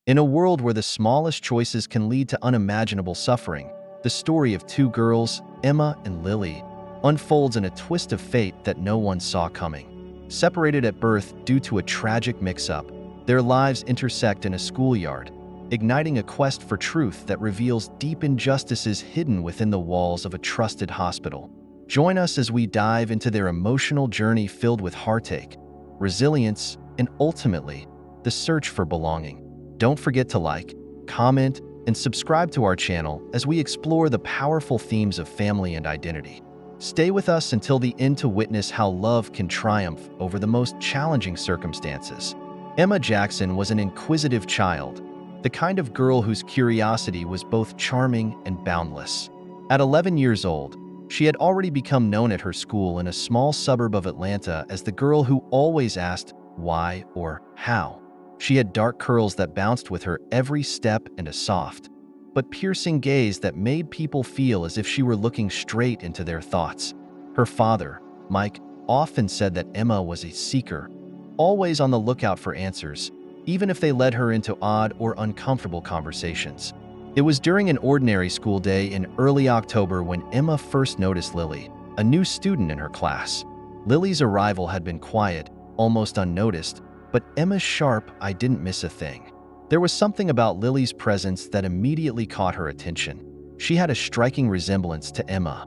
In a world where the smallest choices can lead to unimaginable suffering, the story of two girls, Emma and Lily, unfolds in a twist of fate that no one saw coming. Separated at birth due to a tragic mix-up, their lives intersect in a schoolyard, igniting a quest for truth that reveals deep injustices hidden within the walls of a trusted hospital. Join us as we dive into their emotional journey filled with heartache, resilience, and ultimately, the search for belonging. Don't forget to like, comment, and subscribe to our channel as we explore the powerful themes of family and identity. Stay with us until the end to witness how love can triumph over the most challenging circumstances. Emma Jackson was an inquisitive child, the kind of girl whose curiosity was both charming and boundless. At 11 years old, she had already become known at her school in a small suburb of Atlanta as the girl who always asked why or how. She had dark curls that bounced with her every step and a soft, but piercing gaze that made people feel as if she were looking straight into their thoughts. Her father, Mike, often said that Emma was a seeker, always on the lookout for answers, even if they led her into odd or uncomfortable conversations. It was during an ordinary school day in early October when Emma first noticed Lily, a new student in her class. Lily's arrival had been quiet, almost unnoticed, but Emma's sharp "I didn't miss a thing." There was something about Lily's presence that immediately caught her attention. She had a striking resemblance to Emma.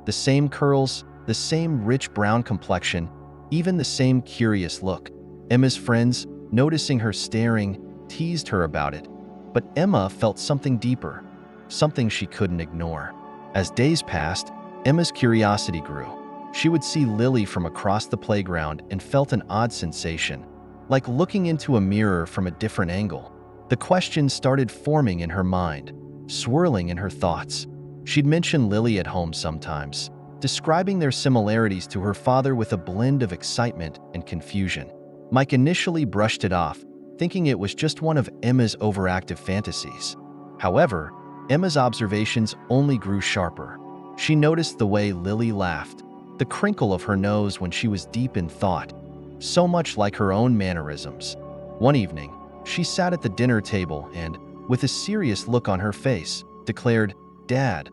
The same curls, the same rich brown complexion, even the same curious look. Emma's friends, noticing her staring, teased her about it. But Emma felt something deeper, something she couldn't ignore. As days passed, Emma's curiosity grew. She would see Lily from across the playground and felt an odd sensation, like looking into a mirror from a different angle. The questions started forming in her mind, swirling in her thoughts. She'd mention Lily at home sometimes, describing their similarities to her father with a blend of excitement and confusion. Mike initially brushed it off, thinking it was just one of Emma's overactive fantasies. However, Emma's observations only grew sharper. She noticed the way Lily laughed, the crinkle of her nose when she was deep in thought, so much like her own mannerisms. One evening, she sat at the dinner table and, with a serious look on her face, declared, "Dad,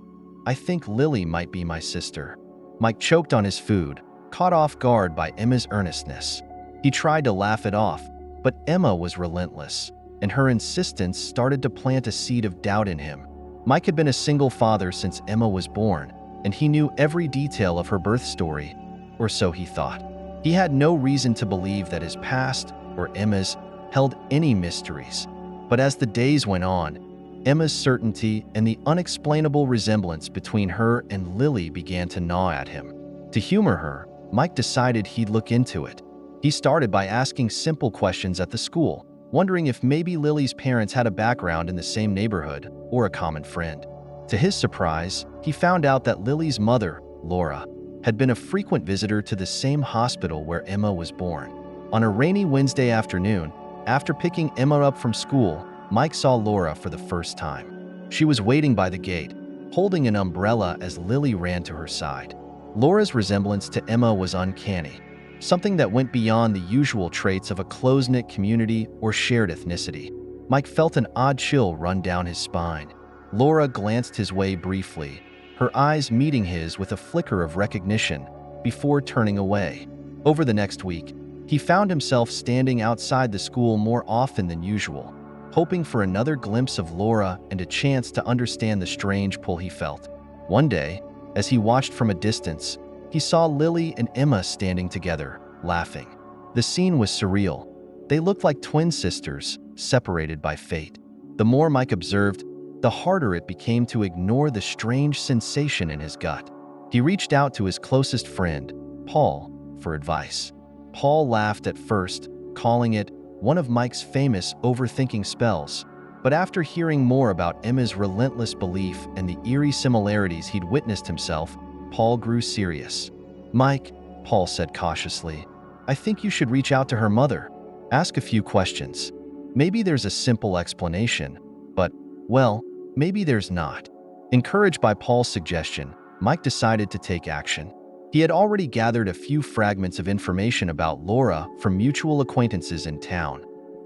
I think Lily might be my sister." Mike choked on his food, caught off guard by Emma's earnestness. He tried to laugh it off, but Emma was relentless, and her insistence started to plant a seed of doubt in him. Mike had been a single father since Emma was born, and he knew every detail of her birth story, or so he thought. He had no reason to believe that his past, or Emma's, held any mysteries. But as the days went on, Emma's certainty and the unexplainable resemblance between her and Lily began to gnaw at him. To humor her, Mike decided he'd look into it. He started by asking simple questions at the school, wondering if maybe Lily's parents had a background in the same neighborhood or a common friend. To his surprise, he found out that Lily's mother, Laura, had been a frequent visitor to the same hospital where Emma was born. On a rainy Wednesday afternoon, after picking Emma up from school, Mike saw Laura for the first time. She was waiting by the gate, holding an umbrella as Lily ran to her side. Laura's resemblance to Emma was uncanny, something that went beyond the usual traits of a close-knit community or shared ethnicity. Mike felt an odd chill run down his spine. Laura glanced his way briefly, her eyes meeting his with a flicker of recognition, before turning away. Over the next week, he found himself standing outside the school more often than usual, hoping for another glimpse of Laura and a chance to understand the strange pull he felt. One day, as he watched from a distance, he saw Lily and Emma standing together, laughing. The scene was surreal. They looked like twin sisters, separated by fate. The more Mike observed, the harder it became to ignore the strange sensation in his gut. He reached out to his closest friend, Paul, for advice. Paul laughed at first, calling it one of Mike's famous overthinking spells. But after hearing more about Emma's relentless belief and the eerie similarities he'd witnessed himself, Paul grew serious. "Mike," Paul said cautiously, "I think you should reach out to her mother. Ask a few questions. Maybe there's a simple explanation, but, well, maybe there's not." Encouraged by Paul's suggestion, Mike decided to take action. He had already gathered a few fragments of information about Laura from mutual acquaintances in town.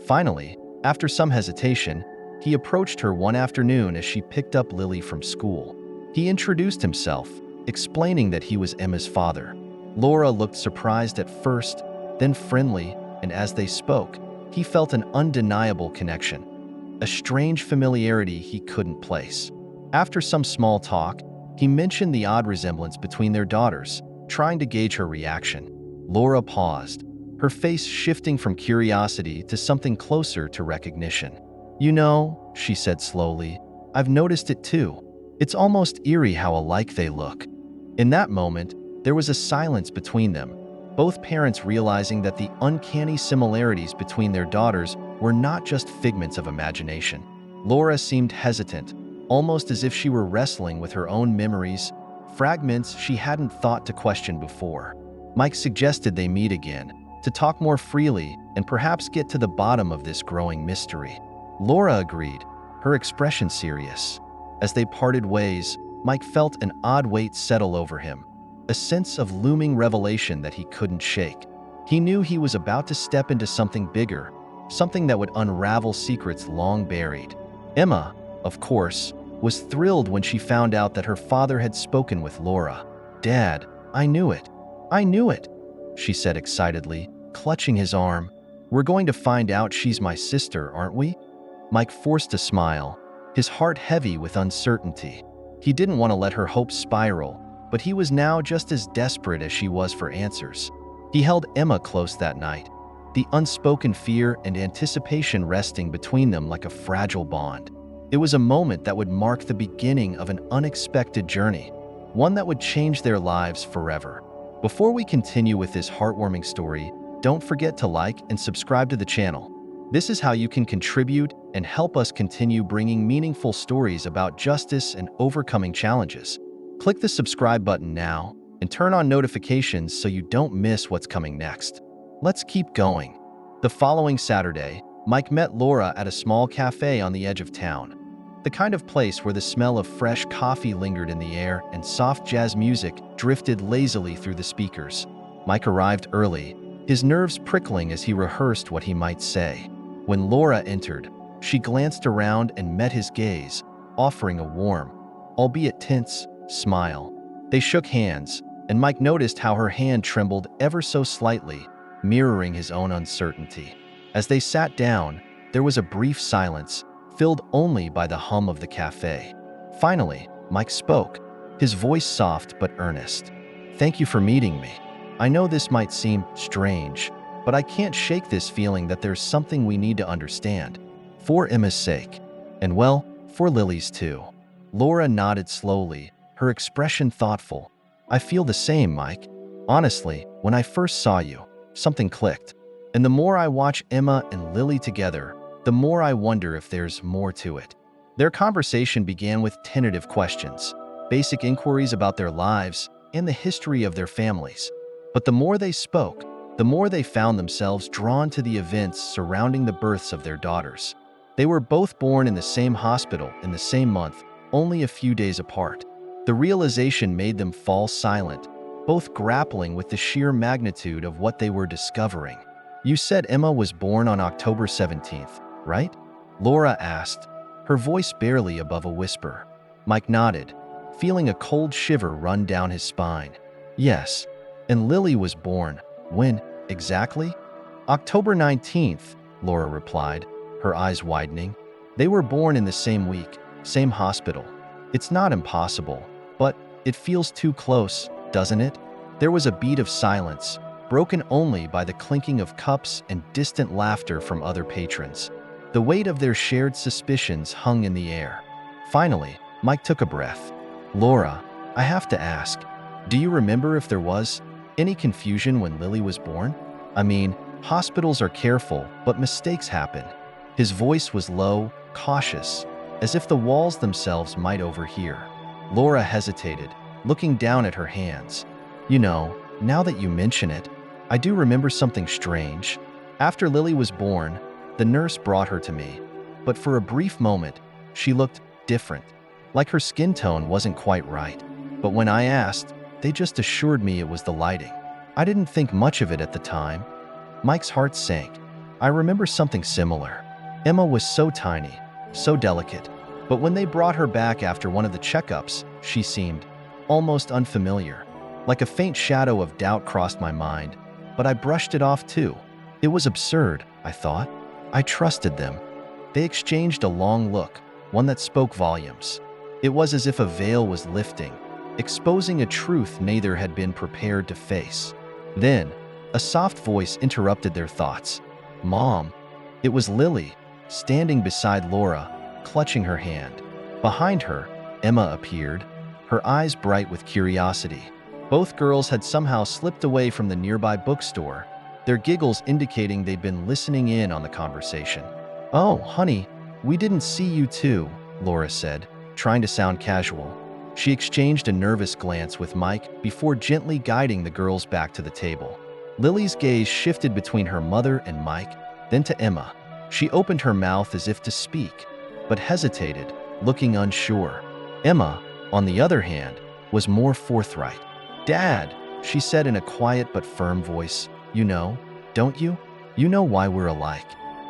Finally, After some hesitation, he approached her one afternoon as she picked up Lily from school. He introduced himself, explaining that he was Emma's father. Laura looked surprised at first, then friendly, and as they spoke, he felt an undeniable connection, a strange familiarity he couldn't place. After some small talk, he mentioned the odd resemblance between their daughters, trying to gauge her reaction. Laura paused, her face shifting from curiosity to something closer to recognition. "You know," she said slowly, "I've noticed it too. It's almost eerie how alike they look." In that moment, there was a silence between them, both parents realizing that the uncanny similarities between their daughters were not just figments of imagination. Laura seemed hesitant, almost as if she were wrestling with her own memories, fragments she hadn't thought to question before. Mike suggested they meet again, to talk more freely and perhaps get to the bottom of this growing mystery. Laura agreed, her expression serious. As they parted ways, Mike felt an odd weight settle over him, a sense of looming revelation that he couldn't shake. He knew he was about to step into something bigger, something that would unravel secrets long buried. Emma, of course, was thrilled when she found out that her father had spoken with Laura. "Dad, I knew it. I knew it," she said excitedly, clutching his arm. "We're going to find out she's my sister, aren't we?" Mike forced a smile, his heart heavy with uncertainty. He didn't want to let her hopes spiral, but he was now just as desperate as she was for answers. He held Emma close that night, the unspoken fear and anticipation resting between them like a fragile bond. It was a moment that would mark the beginning of an unexpected journey, one that would change their lives forever. Before we continue with this heartwarming story, don't forget to like and subscribe to the channel. This is how you can contribute and help us continue bringing meaningful stories about justice and overcoming challenges. Click the subscribe button now and turn on notifications so you don't miss what's coming next. Let's keep going. The following Saturday, Mike met Laura at a small cafe on the edge of town. The kind of place where the smell of fresh coffee lingered in the air and soft jazz music drifted lazily through the speakers. Mike arrived early, his nerves prickling as he rehearsed what he might say. When Laura entered, she glanced around and met his gaze, offering a warm, albeit tense, smile. They shook hands, and Mike noticed how her hand trembled ever so slightly, mirroring his own uncertainty. As they sat down, there was a brief silence, filled only by the hum of the cafe. Finally, Mike spoke, his voice soft but earnest. "Thank you for meeting me. I know this might seem strange, but I can't shake this feeling that there's something we need to understand. For Emma's sake, and well, for Lily's too." Laura nodded slowly, her expression thoughtful. "I feel the same, Mike. Honestly, when I first saw you, something clicked. And the more I watch Emma and Lily together, the more I wonder if there's more to it." Their conversation began with tentative questions, basic inquiries about their lives and the history of their families. But the more they spoke, the more they found themselves drawn to the events surrounding the births of their daughters. They were both born in the same hospital in the same month, only a few days apart. The realization made them fall silent, both grappling with the sheer magnitude of what they were discovering. "You said Emma was born on October 17th, right?" Laura asked, her voice barely above a whisper. Mike nodded, feeling a cold shiver run down his spine. "Yes, and Lily was born, when, exactly?" "October 19th, Laura replied, her eyes widening. "They were born in the same week, same hospital. It's not impossible, but it feels too close, doesn't it?" There was a beat of silence, broken only by the clinking of cups and distant laughter from other patrons. The weight of their shared suspicions hung in the air. Finally, Mike took a breath. "Laura, I have to ask, do you remember if there was any confusion when Lily was born? I mean, hospitals are careful, but mistakes happen." His voice was low, cautious, as if the walls themselves might overhear. Laura hesitated, looking down at her hands. "You know, now that you mention it, I do remember something strange. After Lily was born, the nurse brought her to me, but for a brief moment, she looked different, like her skin tone wasn't quite right. But when I asked, they just assured me it was the lighting. I didn't think much of it at the time." Mike's heart sank. "I remember something similar. Emma was so tiny, so delicate, but when they brought her back after one of the checkups, she seemed almost unfamiliar. Like a faint shadow of doubt crossed my mind, but I brushed it off too. It was absurd, I thought. I trusted them. They exchanged a long look, one that spoke volumes. It was as if a veil was lifting, exposing a truth neither had been prepared to face. Then, a soft voice interrupted their thoughts. "Mom." It was Lily, standing beside Laura, clutching her hand. Behind her, Emma appeared, her eyes bright with curiosity. Both girls had somehow slipped away from the nearby bookstore, their giggles indicating they'd been listening in on the conversation. "Oh, honey, we didn't see you too," Laura said, trying to sound casual. She exchanged a nervous glance with Mike before gently guiding the girls back to the table. Lily's gaze shifted between her mother and Mike, then to Emma. She opened her mouth as if to speak, but hesitated, looking unsure. Emma, on the other hand, was more forthright. "Dad," she said in a quiet but firm voice, "you know, don't you? You know why we're alike."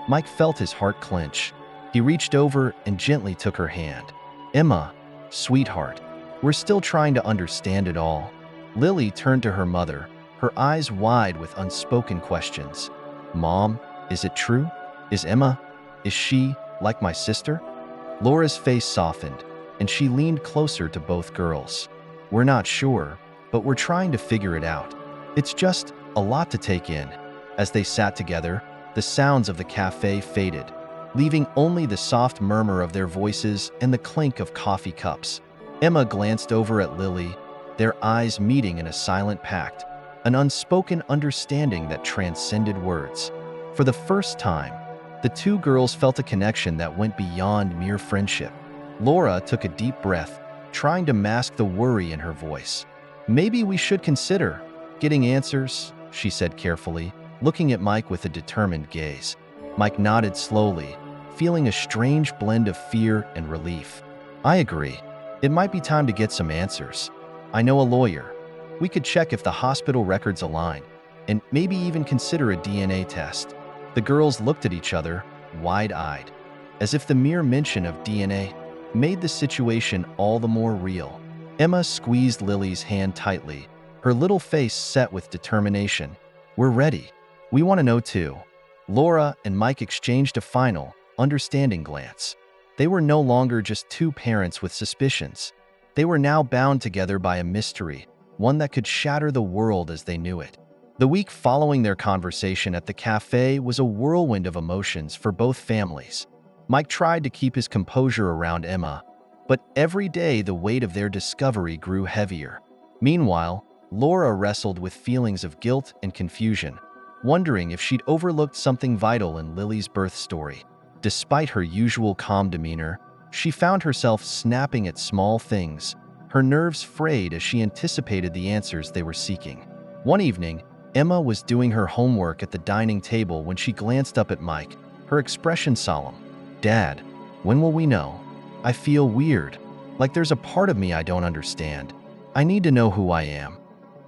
Mike felt his heart clench. He reached over and gently took her hand. "Emma, sweetheart, we're still trying to understand it all." Lily turned to her mother, her eyes wide with unspoken questions. "Mom, is it true? Is she like my sister?" Laura's face softened, and she leaned closer to both girls. "We're not sure, but we're trying to figure it out. It's just a lot to take in." As they sat together, the sounds of the cafe faded, leaving only the soft murmur of their voices and the clink of coffee cups. Emma glanced over at Lily, their eyes meeting in a silent pact, an unspoken understanding that transcended words. For the first time, the two girls felt a connection that went beyond mere friendship. Laura took a deep breath, trying to mask the worry in her voice. "Maybe we should consider getting answers," she said carefully, looking at Mike with a determined gaze. Mike nodded slowly, feeling a strange blend of fear and relief. "I agree. It might be time to get some answers. I know a lawyer. We could check if the hospital records align, and maybe even consider a DNA test." The girls looked at each other, wide-eyed, as if the mere mention of DNA made the situation all the more real. Emma squeezed Lily's hand tightly, her little face set with determination. "We're ready. We want to know too." Laura and Mike exchanged a final, understanding glance. They were no longer just two parents with suspicions. They were now bound together by a mystery, one that could shatter the world as they knew it. The week following their conversation at the cafe was a whirlwind of emotions for both families. Mike tried to keep his composure around Emma, but every day the weight of their discovery grew heavier. Meanwhile, Laura wrestled with feelings of guilt and confusion, wondering if she'd overlooked something vital in Lily's birth story. Despite her usual calm demeanor, she found herself snapping at small things, her nerves frayed as she anticipated the answers they were seeking. One evening, Emma was doing her homework at the dining table when she glanced up at Mike, her expression solemn. "Dad, when will we know? I feel weird, like there's a part of me I don't understand. I need to know who I am."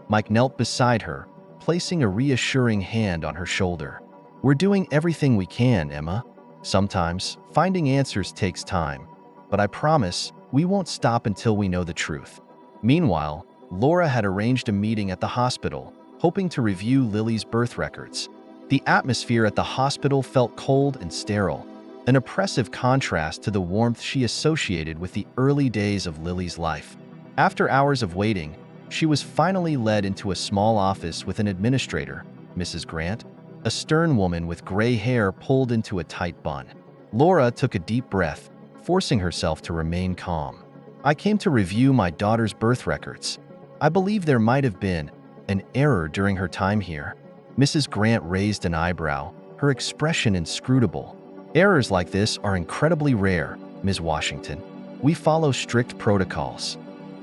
Mike knelt beside her, placing a reassuring hand on her shoulder. "We're doing everything we can, Emma. Sometimes, finding answers takes time, but I promise we won't stop until we know the truth." Meanwhile, Laura had arranged a meeting at the hospital, hoping to review Lily's birth records. The atmosphere at the hospital felt cold and sterile, an oppressive contrast to the warmth she associated with the early days of Lily's life. After hours of waiting, she was finally led into a small office with an administrator, Mrs. Grant, a stern woman with gray hair pulled into a tight bun. Laura took a deep breath, forcing herself to remain calm. "I came to review my daughter's birth records. I believe there might have been an error during her time here." Mrs. Grant raised an eyebrow, her expression inscrutable. "Errors like this are incredibly rare, Ms. Washington. We follow strict protocols."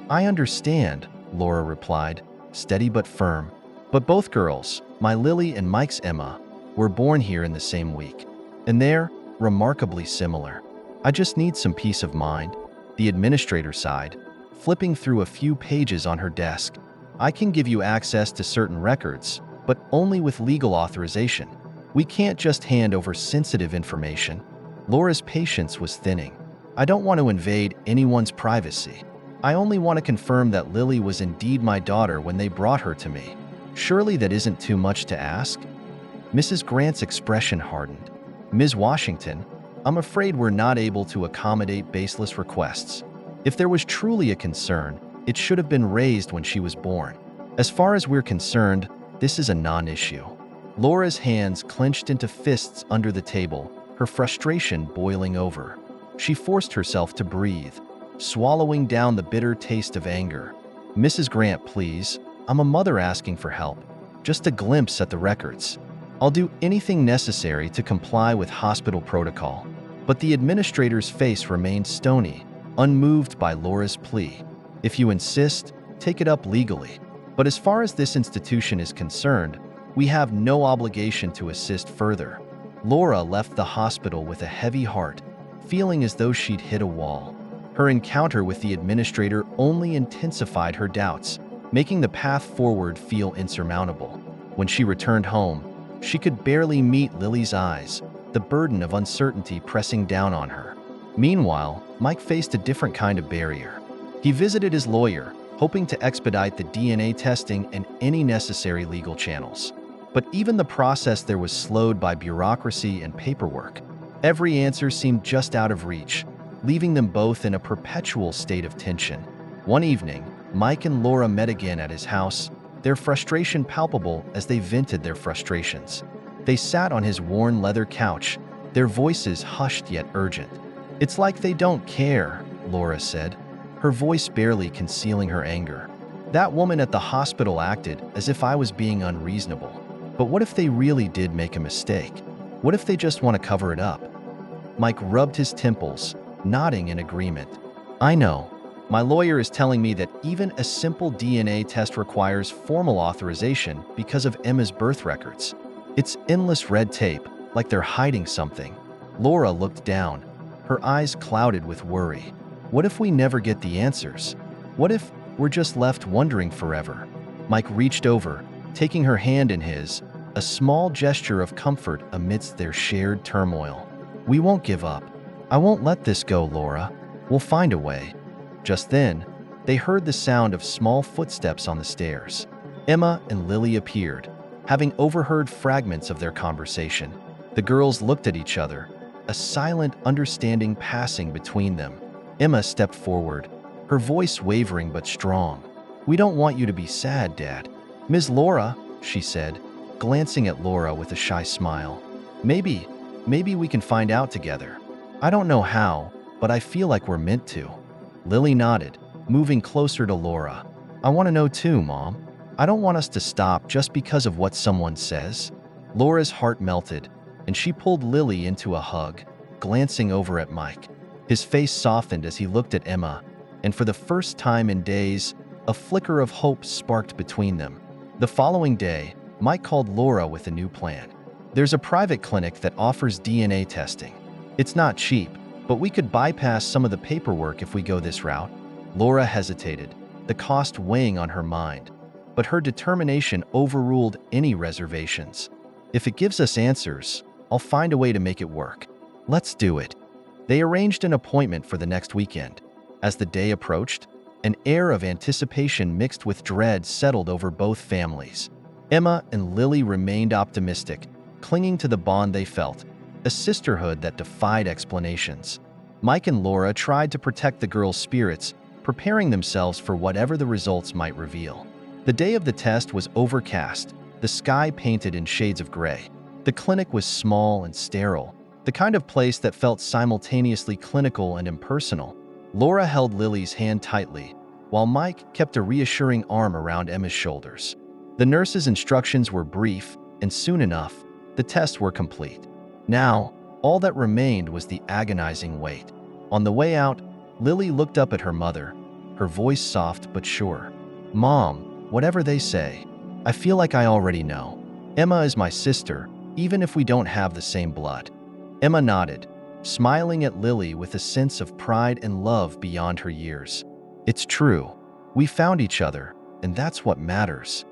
"I understand," Laura replied, steady but firm. "But both girls, my Lily and Mike's Emma, were born here in the same week, and they're remarkably similar. I just need some peace of mind." The administrator sighed, flipping through a few pages on her desk. "I can give you access to certain records, but only with legal authorization. We can't just hand over sensitive information." Laura's patience was thinning. I don't want to invade anyone's privacy. I only want to confirm that Lily was indeed my daughter when they brought her to me. Surely that isn't too much to ask? Mrs. Grant's expression hardened. Ms. Washington, I'm afraid we're not able to accommodate baseless requests. If there was truly a concern, it should have been raised when she was born. As far as we're concerned, this is a non-issue. Laura's hands clenched into fists under the table, her frustration boiling over. She forced herself to breathe, swallowing down the bitter taste of anger. Mrs. Grant, please. I'm a mother asking for help. Just a glimpse at the records. I'll do anything necessary to comply with hospital protocol. But the administrator's face remained stony, unmoved by Laura's plea. If you insist, take it up legally. But as far as this institution is concerned, we have no obligation to assist further. Laura left the hospital with a heavy heart, feeling as though she'd hit a wall. Her encounter with the administrator only intensified her doubts, making the path forward feel insurmountable. When she returned home, she could barely meet Lily's eyes, the burden of uncertainty pressing down on her. Meanwhile, Mike faced a different kind of barrier. He visited his lawyer, hoping to expedite the DNA testing and any necessary legal channels. But even the process there was slowed by bureaucracy and paperwork. Every answer seemed just out of reach, leaving them both in a perpetual state of tension. One evening, Mike and Laura met again at his house, their frustration palpable as they vented their frustrations. They sat on his worn leather couch, their voices hushed yet urgent. "It's like they don't care," Laura said, her voice barely concealing her anger. "That woman at the hospital acted as if I was being unreasonable. But what if they really did make a mistake? What if they just want to cover it up?" Mike rubbed his temples, nodding in agreement. "I know. My lawyer is telling me that even a simple DNA test requires formal authorization because of Emma's birth records. It's endless red tape, like they're hiding something." Laura looked down, her eyes clouded with worry. What if we never get the answers? What if we're just left wondering forever? Mike reached over, taking her hand in his, a small gesture of comfort amidst their shared turmoil. "We won't give up. I won't let this go, Laura. We'll find a way." Just then, they heard the sound of small footsteps on the stairs. Emma and Lily appeared, having overheard fragments of their conversation. The girls looked at each other, a silent understanding passing between them. Emma stepped forward, her voice wavering but strong. "We don't want you to be sad, Dad." "Ms. Laura," she said, glancing at Laura with a shy smile. Maybe we can find out together. I don't know how, but I feel like we're meant to." Lily nodded, moving closer to Laura. "I want to know too, Mom. I don't want us to stop just because of what someone says." Laura's heart melted, and she pulled Lily into a hug, glancing over at Mike. His face softened as he looked at Emma, and for the first time in days, a flicker of hope sparked between them. The following day, Mike called Laura with a new plan. "There's a private clinic that offers DNA testing. It's not cheap, but we could bypass some of the paperwork if we go this route." Laura hesitated, the cost weighing on her mind, but her determination overruled any reservations. "If it gives us answers, I'll find a way to make it work. Let's do it." They arranged an appointment for the next weekend. As the day approached, an air of anticipation mixed with dread settled over both families. Emma and Lily remained optimistic, clinging to the bond they felt, a sisterhood that defied explanations. Mike and Laura tried to protect the girls' spirits, preparing themselves for whatever the results might reveal. The day of the test was overcast, the sky painted in shades of gray. The clinic was small and sterile, the kind of place that felt simultaneously clinical and impersonal. Laura held Lily's hand tightly, while Mike kept a reassuring arm around Emma's shoulders. The nurse's instructions were brief, and soon enough, the tests were complete. Now, all that remained was the agonizing wait. On the way out, Lily looked up at her mother, her voice soft but sure. "Mom, whatever they say, I feel like I already know. Emma is my sister, even if we don't have the same blood." Emma nodded, smiling at Lily with a sense of pride and love beyond her years. "It's true. We found each other, and that's what matters."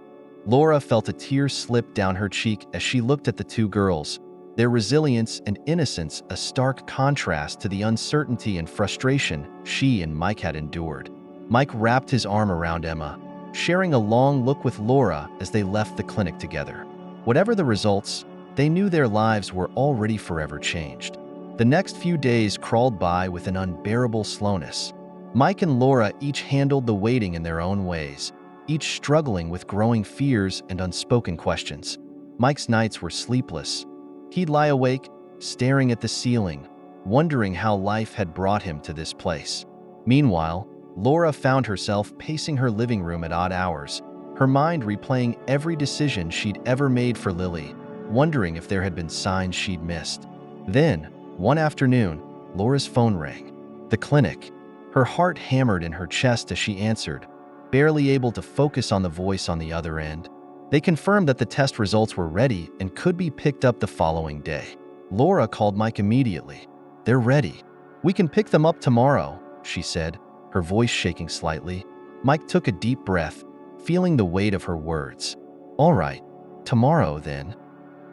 Laura felt a tear slip down her cheek as she looked at the two girls, their resilience and innocence a stark contrast to the uncertainty and frustration she and Mike had endured. Mike wrapped his arm around Emma, sharing a long look with Laura as they left the clinic together. Whatever the results, they knew their lives were already forever changed. The next few days crawled by with an unbearable slowness. Mike and Laura each handled the waiting in their own ways, each struggling with growing fears and unspoken questions. Mike's nights were sleepless. He'd lie awake, staring at the ceiling, wondering how life had brought him to this place. Meanwhile, Laura found herself pacing her living room at odd hours, her mind replaying every decision she'd ever made for Lily, wondering if there had been signs she'd missed. Then, one afternoon, Laura's phone rang. The clinic. Her heart hammered in her chest as she answered, barely able to focus on the voice on the other end. They confirmed that the test results were ready and could be picked up the following day. Laura called Mike immediately. "They're ready. We can pick them up tomorrow," she said, her voice shaking slightly. Mike took a deep breath, feeling the weight of her words. "All right, tomorrow then."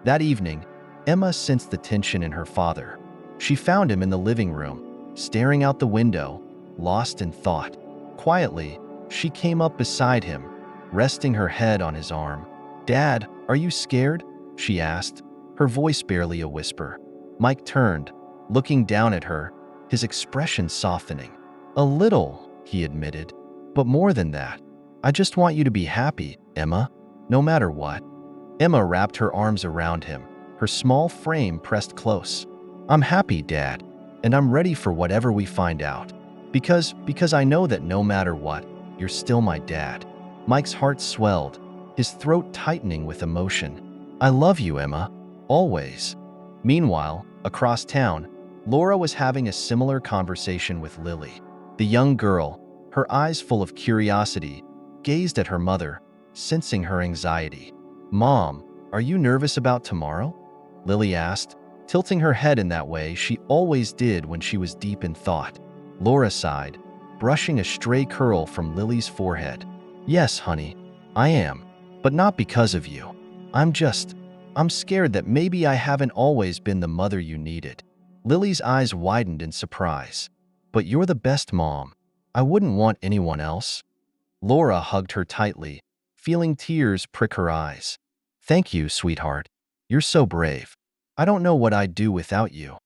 That evening, Emma sensed the tension in her father. She found him in the living room, staring out the window, lost in thought. Quietly, she came up beside him, resting her head on his arm. "Dad, are you scared?" she asked, her voice barely a whisper. Mike turned, looking down at her, his expression softening. "A little," he admitted, "but more than that. I just want you to be happy, Emma, no matter what." Emma wrapped her arms around him, her small frame pressed close. "I'm happy, Dad, and I'm ready for whatever we find out. Because I know that no matter what, you're still my dad." Mike's heart swelled, his throat tightening with emotion. "I love you, Emma, always." Meanwhile, across town, Laura was having a similar conversation with Lily. The young girl, her eyes full of curiosity, gazed at her mother, sensing her anxiety. "Mom, are you nervous about tomorrow?" Lily asked, tilting her head in that way she always did when she was deep in thought. Laura sighed, brushing a stray curl from Lily's forehead. "Yes, honey, I am, but not because of you. I'm scared that maybe I haven't always been the mother you needed." Lily's eyes widened in surprise. "But you're the best mom. I wouldn't want anyone else." Laura hugged her tightly, feeling tears prick her eyes. "Thank you, sweetheart. You're so brave. I don't know what I'd do without you."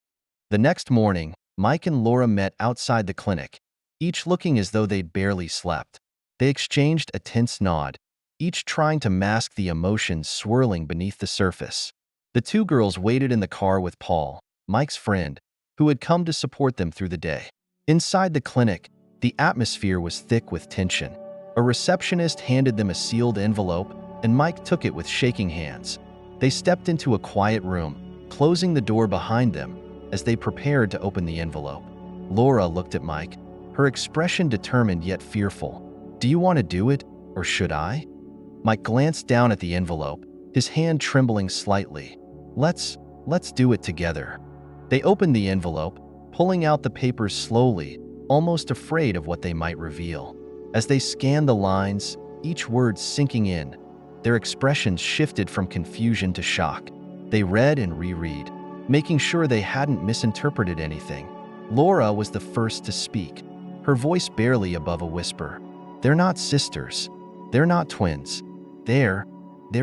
The next morning, Mike and Laura met outside the clinic, each looking as though they'd barely slept. They exchanged a tense nod, each trying to mask the emotions swirling beneath the surface. The two girls waited in the car with Paul, Mike's friend, who had come to support them through the day. Inside the clinic, the atmosphere was thick with tension. A receptionist handed them a sealed envelope, and Mike took it with shaking hands. They stepped into a quiet room, closing the door behind them as they prepared to open the envelope. Laura looked at Mike, her expression determined yet fearful. "Do you want to do it, or should I?" Mike glanced down at the envelope, his hand trembling slightly. Let's do it together." They opened the envelope, pulling out the papers slowly, almost afraid of what they might reveal. As they scanned the lines, each word sinking in, their expressions shifted from confusion to shock. They read and reread, making sure they hadn't misinterpreted anything. Laura was the first to speak, her voice barely above a whisper. "They're not sisters. They're not twins. They're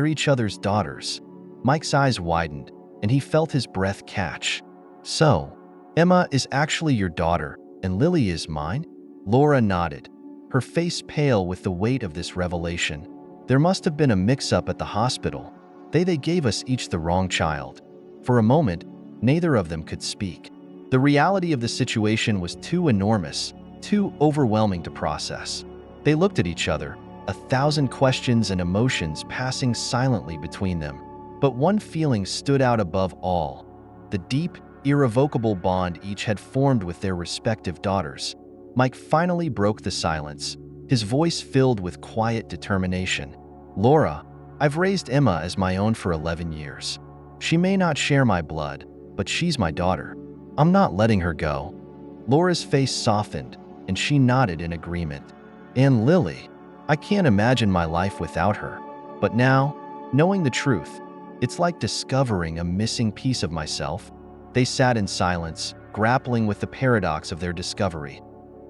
each other's daughters." Mike's eyes widened, and he felt his breath catch. "So, Emma is actually your daughter, and Lily is mine?" Laura nodded, her face pale with the weight of this revelation. "There must have been a mix-up at the hospital. They gave us each the wrong child." For a moment, neither of them could speak. The reality of the situation was too enormous, too overwhelming to process. They looked at each other, 1,000 questions and emotions passing silently between them. But one feeling stood out above all: the deep, irrevocable bond each had formed with their respective daughters. Mike finally broke the silence, his voice filled with quiet determination. "Laura, I've raised Emma as my own for 11 years. She may not share my blood, but she's my daughter. I'm not letting her go." Laura's face softened, and she nodded in agreement. "And Lily, I can't imagine my life without her. But now, knowing the truth, It's like discovering a missing piece of myself." They sat in silence, grappling with the paradox of their discovery.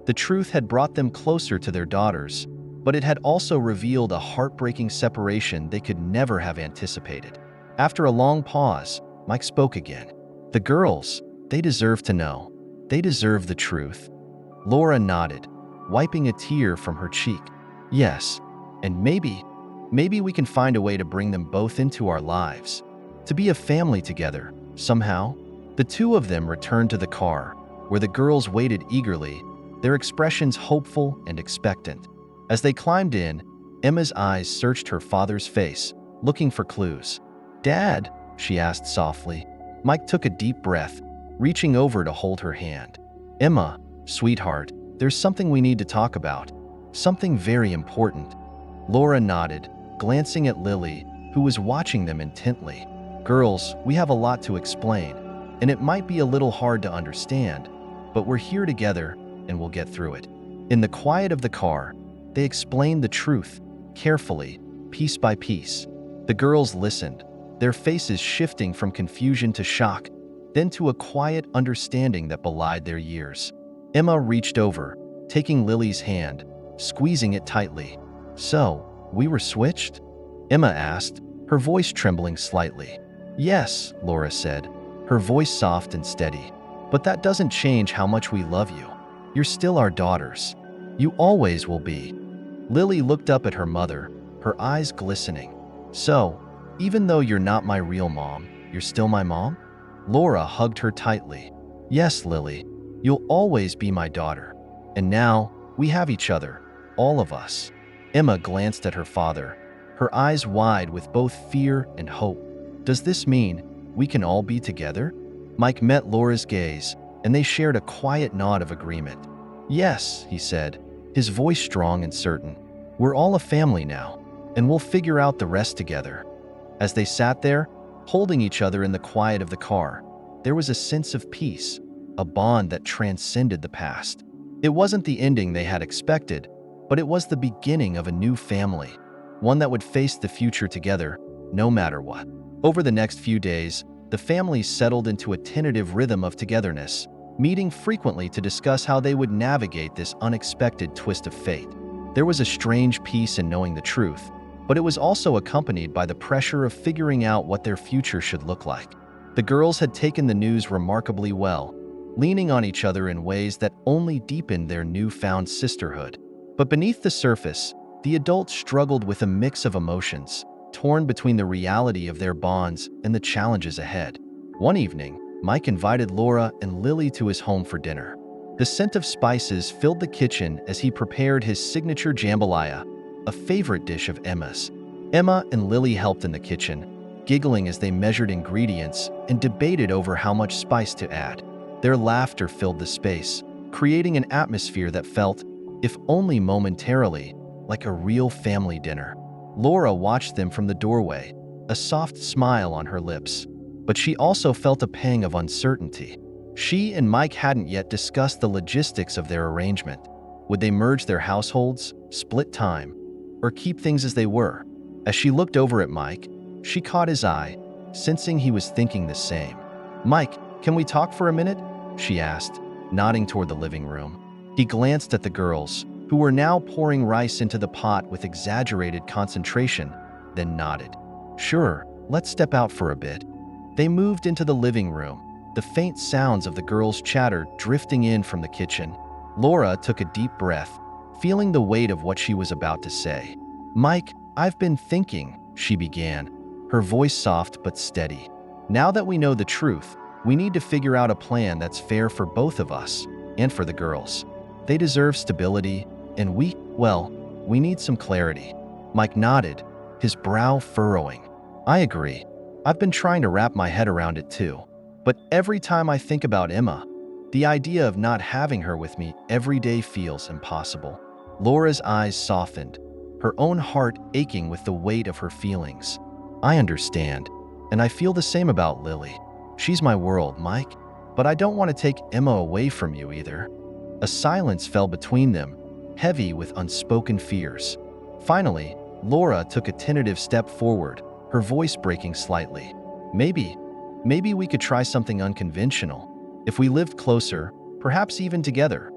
The truth had brought them closer to their daughters, but it had also revealed a heartbreaking separation they could never have anticipated. After a long pause, Mike spoke again. "The girls, they deserve to know. They deserve the truth." Laura nodded, wiping a tear from her cheek. "Yes, and maybe we can find a way to bring them both into our lives. To be a family together, somehow." The two of them returned to the car, where the girls waited eagerly, their expressions hopeful and expectant. As they climbed in, Emma's eyes searched her father's face, looking for clues. "Dad?" she asked softly. Mike took a deep breath, reaching over to hold her hand. "Emma, sweetheart, there's something we need to talk about. Something very important." Laura nodded, glancing at Lily, who was watching them intently. "Girls, we have a lot to explain, and it might be a little hard to understand, but we're here together and we'll get through it." In the quiet of the car, they explained the truth, carefully, piece by piece. The girls listened, their faces shifting from confusion to shock, then to a quiet understanding that belied their years. Emma reached over, taking Lily's hand, squeezing it tightly. "So, we were switched?" Emma asked, her voice trembling slightly. "Yes," Laura said, her voice soft and steady. "But that doesn't change how much we love you. You're still our daughters. You always will be." Lily looked up at her mother, her eyes glistening. "So, even though you're not my real mom, you're still my mom?" Laura hugged her tightly. "Yes, Lily, you'll always be my daughter. And now, we have each other, all of us." Emma glanced at her father, her eyes wide with both fear and hope. "Does this mean we can all be together?" Mike met Laura's gaze, and they shared a quiet nod of agreement. "Yes," he said, his voice strong and certain. "We're all a family now, and we'll figure out the rest together." As they sat there, holding each other in the quiet of the car, there was a sense of peace, a bond that transcended the past. It wasn't the ending they had expected, but it was the beginning of a new family, one that would face the future together, no matter what. Over the next few days, the family settled into a tentative rhythm of togetherness, meeting frequently to discuss how they would navigate this unexpected twist of fate. There was a strange peace in knowing the truth, but it was also accompanied by the pressure of figuring out what their future should look like. The girls had taken the news remarkably well, leaning on each other in ways that only deepened their newfound sisterhood. But beneath the surface, the adults struggled with a mix of emotions, torn between the reality of their bonds and the challenges ahead. One evening, Mike invited Laura and Lily to his home for dinner. The scent of spices filled the kitchen as he prepared his signature jambalaya, a favorite dish of Emma's. Emma and Lily helped in the kitchen, giggling as they measured ingredients and debated over how much spice to add. Their laughter filled the space, creating an atmosphere that felt, if only momentarily, like a real family dinner. Laura watched them from the doorway, a soft smile on her lips, but she also felt a pang of uncertainty. She and Mike hadn't yet discussed the logistics of their arrangement. Would they merge their households, split time, or keep things as they were? As she looked over at Mike, she caught his eye, sensing he was thinking the same. "Mike, can we talk for a minute?" she asked, nodding toward the living room. He glanced at the girls, who were now pouring rice into the pot with exaggerated concentration, then nodded. "Sure, let's step out for a bit." They moved into the living room, the faint sounds of the girls' chatter drifting in from the kitchen. Laura took a deep breath, feeling the weight of what she was about to say. "Mike, I've been thinking," she began, her voice soft but steady. "Now that we know the truth, we need to figure out a plan that's fair for both of us and for the girls. They deserve stability, and we need some clarity." Mike nodded, his brow furrowing. "I agree. I've been trying to wrap my head around it too. But every time I think about Emma, the idea of not having her with me every day feels impossible." Laura's eyes softened, her own heart aching with the weight of her feelings. "I understand, and I feel the same about Lily. She's my world, Mike, but I don't want to take Emma away from you either." A silence fell between them, heavy with unspoken fears. Finally, Laura took a tentative step forward, her voice breaking slightly. Maybe we could try something unconventional. If we lived closer, perhaps even together,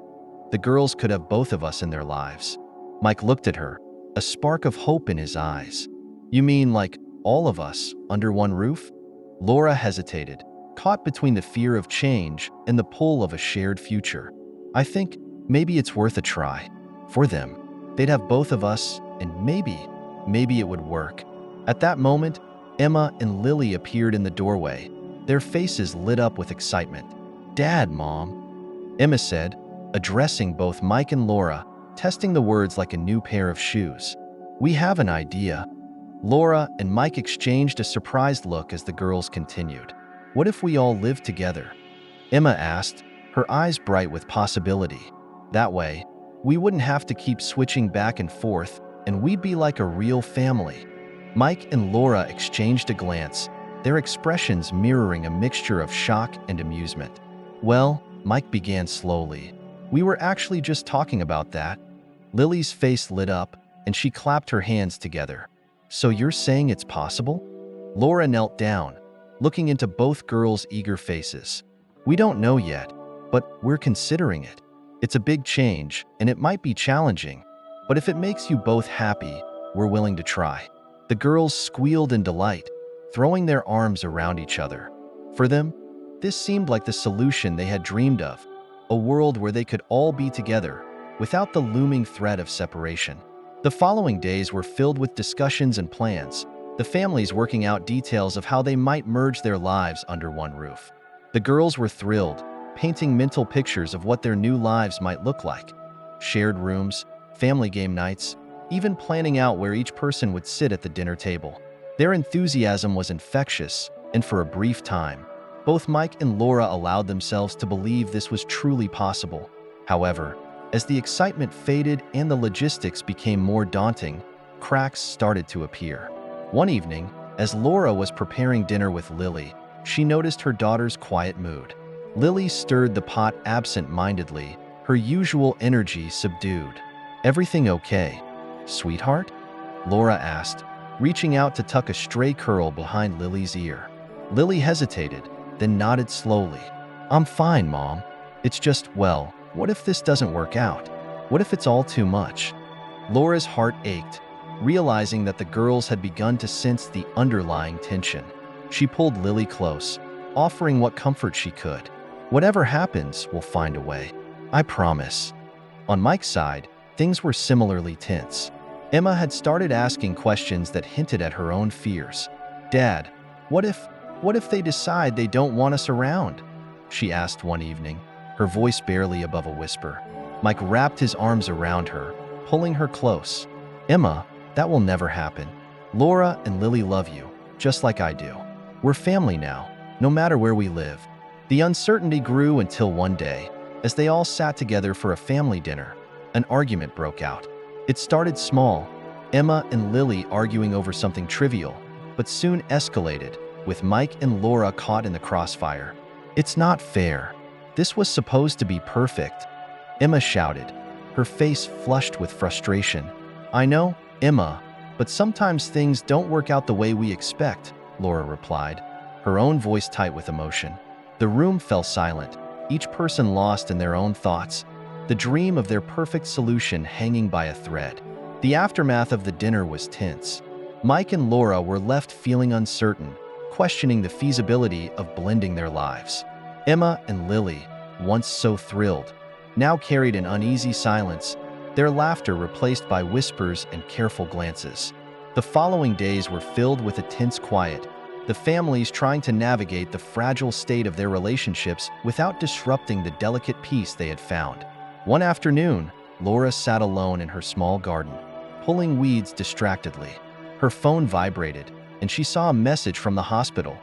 the girls could have both of us in their lives. Mike looked at her, a spark of hope in his eyes. You mean like all of us under one roof? Laura hesitated, caught between the fear of change and the pull of a shared future. I think maybe it's worth a try. For them, they'd have both of us, and maybe it would work. At that moment, Emma and Lily appeared in the doorway, their faces lit up with excitement. "Dad, Mom," Emma said, addressing both Mike and Laura, testing the words like a new pair of shoes. "We have an idea." Laura and Mike exchanged a surprised look as the girls continued. "What if we all lived together?" Emma asked, her eyes bright with possibility. "That way, we wouldn't have to keep switching back and forth, and we'd be like a real family." Mike and Laura exchanged a glance, their expressions mirroring a mixture of shock and amusement. "Well," Mike began slowly, "we were actually just talking about that." Lily's face lit up, and she clapped her hands together. "So you're saying it's possible?" Laura knelt down, looking into both girls' eager faces. "We don't know yet, but we're considering it. It's a big change, and it might be challenging, but if it makes you both happy, we're willing to try." The girls squealed in delight, throwing their arms around each other. For them, this seemed like the solution they had dreamed of, a world where they could all be together, without the looming threat of separation. The following days were filled with discussions and plans, the families working out details of how they might merge their lives under one roof. The girls were thrilled, painting mental pictures of what their new lives might look like. Shared rooms, family game nights, even planning out where each person would sit at the dinner table. Their enthusiasm was infectious, and for a brief time, both Mike and Laura allowed themselves to believe this was truly possible. However, as the excitement faded and the logistics became more daunting, cracks started to appear. One evening, as Laura was preparing dinner with Lily, she noticed her daughter's quiet mood. Lily stirred the pot absent-mindedly, her usual energy subdued. "Everything okay, sweetheart?" Laura asked, reaching out to tuck a stray curl behind Lily's ear. Lily hesitated, then nodded slowly. "I'm fine, Mom. It's just, well, what if this doesn't work out? What if it's all too much?" Laura's heart ached, realizing that the girls had begun to sense the underlying tension. She pulled Lily close, offering what comfort she could. "Whatever happens, we'll find a way. I promise." On Mike's side, things were similarly tense. Emma had started asking questions that hinted at her own fears. "Dad, what if they decide they don't want us around?" she asked one evening, her voice barely above a whisper. Mike wrapped his arms around her, pulling her close. "Emma, that will never happen. Laura and Lily love you, just like I do. We're family now, no matter where we live." The uncertainty grew until one day, as they all sat together for a family dinner, an argument broke out. It started small, Emma and Lily arguing over something trivial, but soon escalated, with Mike and Laura caught in the crossfire. "It's not fair. This was supposed to be perfect," Emma shouted, her face flushed with frustration. "I know, Emma, but sometimes things don't work out the way we expect," Laura replied, her own voice tight with emotion. The room fell silent, each person lost in their own thoughts, the dream of their perfect solution hanging by a thread. The aftermath of the dinner was tense. Mike and Laura were left feeling uncertain, questioning the feasibility of blending their lives. Emma and Lily, once so thrilled, now carried an uneasy silence, their laughter replaced by whispers and careful glances. The following days were filled with a tense quiet, the families trying to navigate the fragile state of their relationships without disrupting the delicate peace they had found. One afternoon, Laura sat alone in her small garden, pulling weeds distractedly. Her phone vibrated, and she saw a message from the hospital,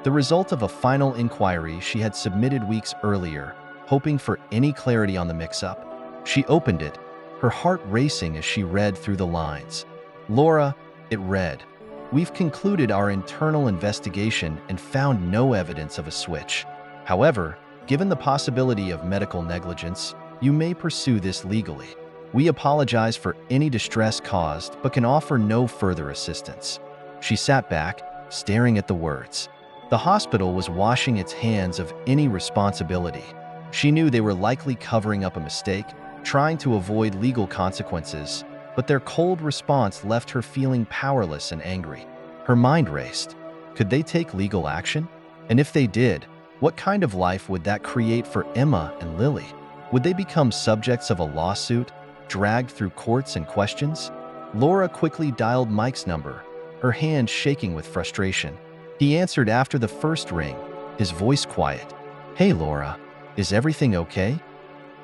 the result of a final inquiry she had submitted weeks earlier, hoping for any clarity on the mix-up. She opened it, her heart racing as she read through the lines. "Laura," it read, "we've concluded our internal investigation and found no evidence of a switch. However, given the possibility of medical negligence, you may pursue this legally. We apologize for any distress caused but can offer no further assistance." She sat back, staring at the words. The hospital was washing its hands of any responsibility. She knew they were likely covering up a mistake, trying to avoid legal consequences, but their cold response left her feeling powerless and angry. Her mind raced. Could they take legal action? And if they did, what kind of life would that create for Emma and Lily? Would they become subjects of a lawsuit, dragged through courts and questions? Laura quickly dialed Mike's number, her hand shaking with frustration. He answered after the first ring, his voice quiet. "Hey Laura, is everything okay?"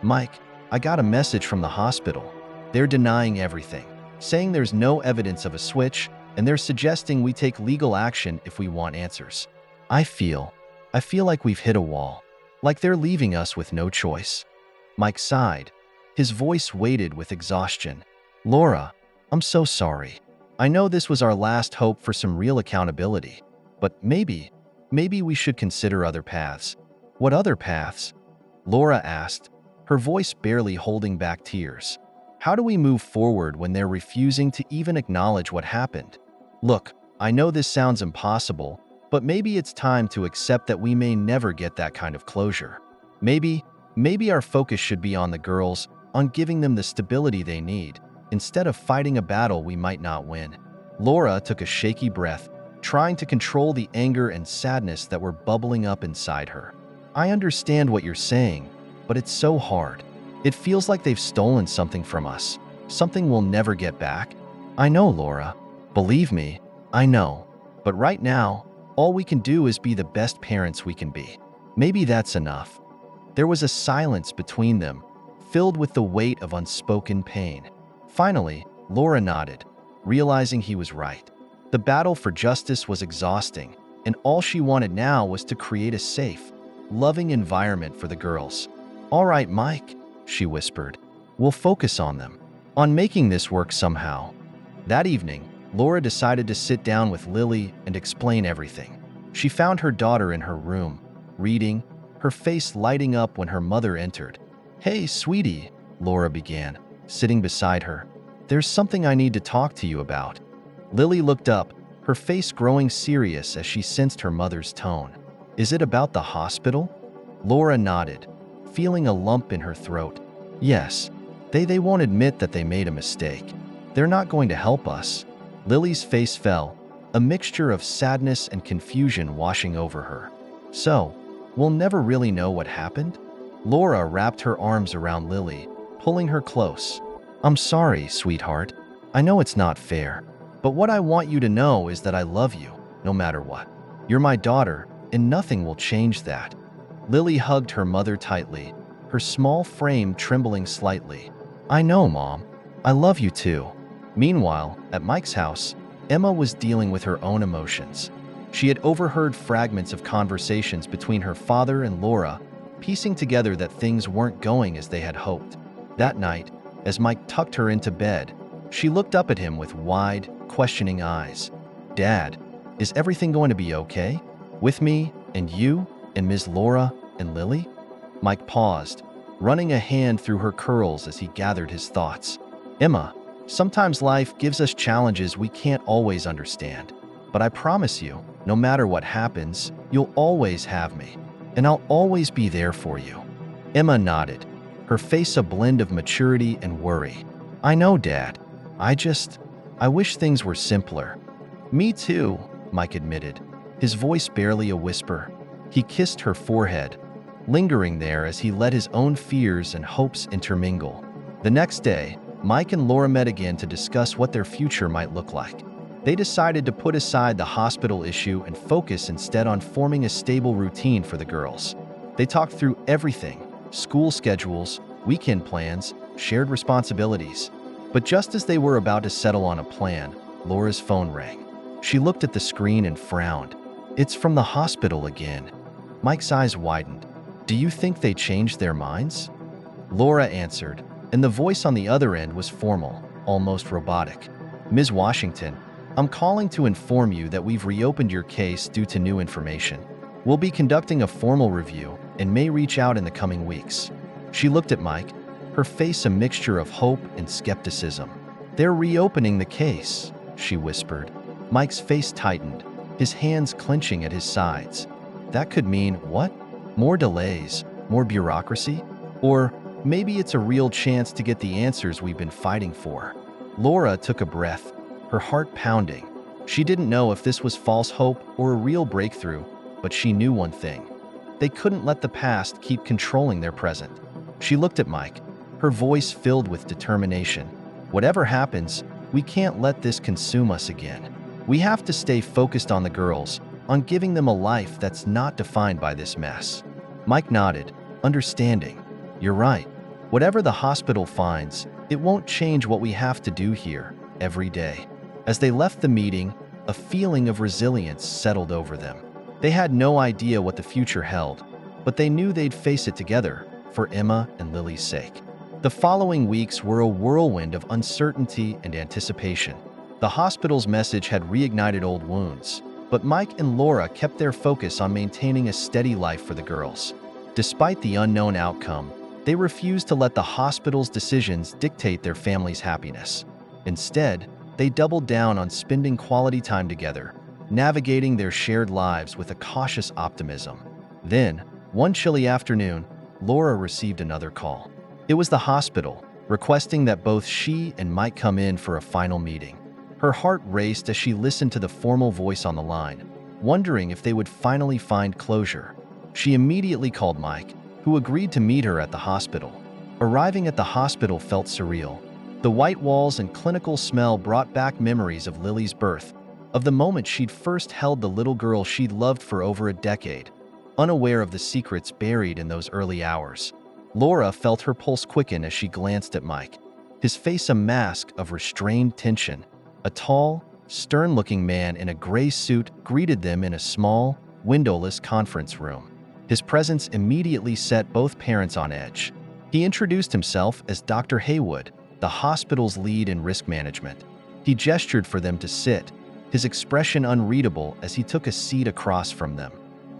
"Mike, I got a message from the hospital. They're denying everything, saying there's no evidence of a switch, and they're suggesting we take legal action if we want answers. I feel like we've hit a wall, like they're leaving us with no choice." Mike sighed. His voice weighted with exhaustion. "Laura, I'm so sorry. I know this was our last hope for some real accountability, but maybe we should consider other paths." "What other paths?" Laura asked, her voice barely holding back tears. "How do we move forward when they're refusing to even acknowledge what happened? Look, I know this sounds impossible, but maybe it's time to accept that we may never get that kind of closure. Maybe our focus should be on the girls, on giving them the stability they need, instead of fighting a battle we might not win." Laura took a shaky breath, trying to control the anger and sadness that were bubbling up inside her. "I understand what you're saying, but it's so hard. It feels like they've stolen something from us, something we'll never get back." "I know, Laura. Believe me, I know. But right now, all we can do is be the best parents we can be. Maybe that's enough." There was a silence between them, filled with the weight of unspoken pain. Finally, Laura nodded, realizing he was right. The battle for justice was exhausting, and all she wanted now was to create a safe, loving environment for the girls. "All right, Mike," she whispered. "We'll focus on them, on making this work somehow." That evening, Laura decided to sit down with Lily and explain everything. She found her daughter in her room, reading, her face lighting up when her mother entered. "Hey, sweetie," Laura began, sitting beside her. "There's something I need to talk to you about." Lily looked up, her face growing serious as she sensed her mother's tone. "Is it about the hospital?" Laura nodded, feeling a lump in her throat. "Yes, they won't admit that they made a mistake. They're not going to help us." Lily's face fell, a mixture of sadness and confusion washing over her. "So, we'll never really know what happened?" Laura wrapped her arms around Lily, pulling her close. "I'm sorry, sweetheart. I know it's not fair, but what I want you to know is that I love you, no matter what. You're my daughter, and nothing will change that." Lily hugged her mother tightly, her small frame trembling slightly. "I know, Mom. I love you too." Meanwhile, at Mike's house, Emma was dealing with her own emotions. She had overheard fragments of conversations between her father and Laura, piecing together that things weren't going as they had hoped. That night, as Mike tucked her into bed, she looked up at him with wide, questioning eyes. "Dad, is everything going to be okay? With me, and you, and Ms. Laura, and Lily?" Mike paused, running a hand through her curls as he gathered his thoughts. "Emma, sometimes life gives us challenges we can't always understand. But I promise you, no matter what happens, you'll always have me, and I'll always be there for you." Emma nodded, her face a blend of maturity and worry. "I know, Dad. I wish things were simpler." "Me too," Mike admitted, his voice barely a whisper. He kissed her forehead, lingering there as he let his own fears and hopes intermingle. The next day, Mike and Laura met again to discuss what their future might look like. They decided to put aside the hospital issue and focus instead on forming a stable routine for the girls. They talked through everything: school schedules, weekend plans, shared responsibilities. But just as they were about to settle on a plan, Laura's phone rang. She looked at the screen and frowned. "It's from the hospital again." Mike's eyes widened. "Do you think they changed their minds?" Laura answered, and the voice on the other end was formal, almost robotic. "Ms. Washington, I'm calling to inform you that we've reopened your case due to new information. We'll be conducting a formal review and may reach out in the coming weeks." She looked at Mike, her face a mixture of hope and skepticism. "They're reopening the case," she whispered. Mike's face tightened, his hands clenching at his sides. That could mean what? More delays, more bureaucracy? Or maybe it's a real chance to get the answers we've been fighting for. Laura took a breath, her heart pounding. She didn't know if this was false hope or a real breakthrough, but she knew one thing. They couldn't let the past keep controlling their present. She looked at Mike, her voice filled with determination. Whatever happens, we can't let this consume us again. We have to stay focused on the girls, on giving them a life that's not defined by this mess. Mike nodded, understanding. You're right. Whatever the hospital finds, it won't change what we have to do here, every day. As they left the meeting, a feeling of resilience settled over them. They had no idea what the future held, but they knew they'd face it together, for Emma and Lily's sake. The following weeks were a whirlwind of uncertainty and anticipation. The hospital's message had reignited old wounds, but Mike and Laura kept their focus on maintaining a steady life for the girls. Despite the unknown outcome, they refused to let the hospital's decisions dictate their family's happiness. Instead, they doubled down on spending quality time together, navigating their shared lives with a cautious optimism. Then, one chilly afternoon, Laura received another call. It was the hospital, requesting that both she and Mike come in for a final meeting. Her heart raced as she listened to the formal voice on the line, wondering if they would finally find closure. She immediately called Mike, who agreed to meet her at the hospital. Arriving at the hospital felt surreal. The white walls and clinical smell brought back memories of Lily's birth, of the moment she'd first held the little girl she'd loved for over a decade, unaware of the secrets buried in those early hours. Laura felt her pulse quicken as she glanced at Mike, his face a mask of restrained tension. A tall, stern-looking man in a gray suit greeted them in a small, windowless conference room. His presence immediately set both parents on edge. He introduced himself as Dr. Haywood, the hospital's lead in risk management. He gestured for them to sit, his expression unreadable as he took a seat across from them.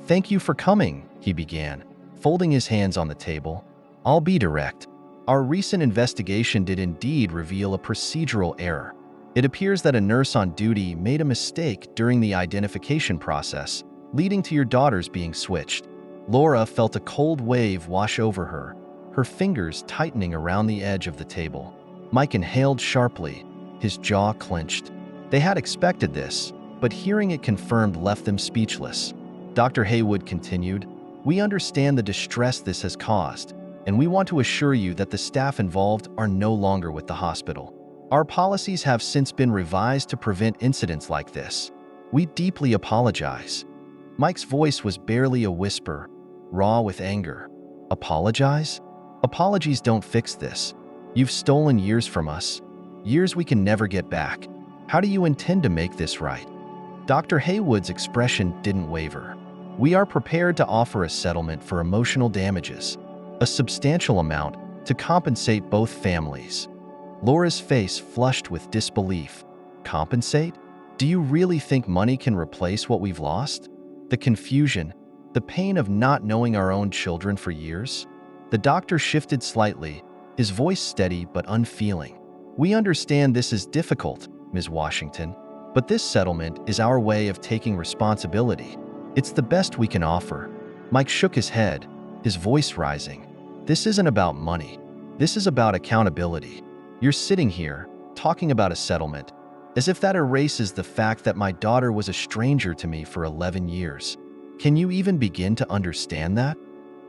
"Thank you for coming," he began, folding his hands on the table. "I'll be direct. Our recent investigation did indeed reveal a procedural error. It appears that a nurse on duty made a mistake during the identification process, leading to your daughters being switched." Laura felt a cold wave wash over her, her fingers tightening around the edge of the table. Mike inhaled sharply, his jaw clenched. They had expected this, but hearing it confirmed left them speechless. Dr. Haywood continued, "We understand the distress this has caused, and we want to assure you that the staff involved are no longer with the hospital. Our policies have since been revised to prevent incidents like this. We deeply apologize." Mike's voice was barely a whisper, raw with anger. "Apologize? Apologies don't fix this. You've stolen years from us, years we can never get back. How do you intend to make this right?" Dr. Haywood's expression didn't waver. "We are prepared to offer a settlement for emotional damages, a substantial amount to compensate both families." Laura's face flushed with disbelief. "Compensate? Do you really think money can replace what we've lost? The confusion, the pain of not knowing our own children for years?" The doctor shifted slightly, his voice steady but unfeeling. "We understand this is difficult, Ms. Washington, but this settlement is our way of taking responsibility. It's the best we can offer." Mike shook his head, his voice rising. "This isn't about money. This is about accountability. You're sitting here, talking about a settlement, as if that erases the fact that my daughter was a stranger to me for 11 years. Can you even begin to understand that?"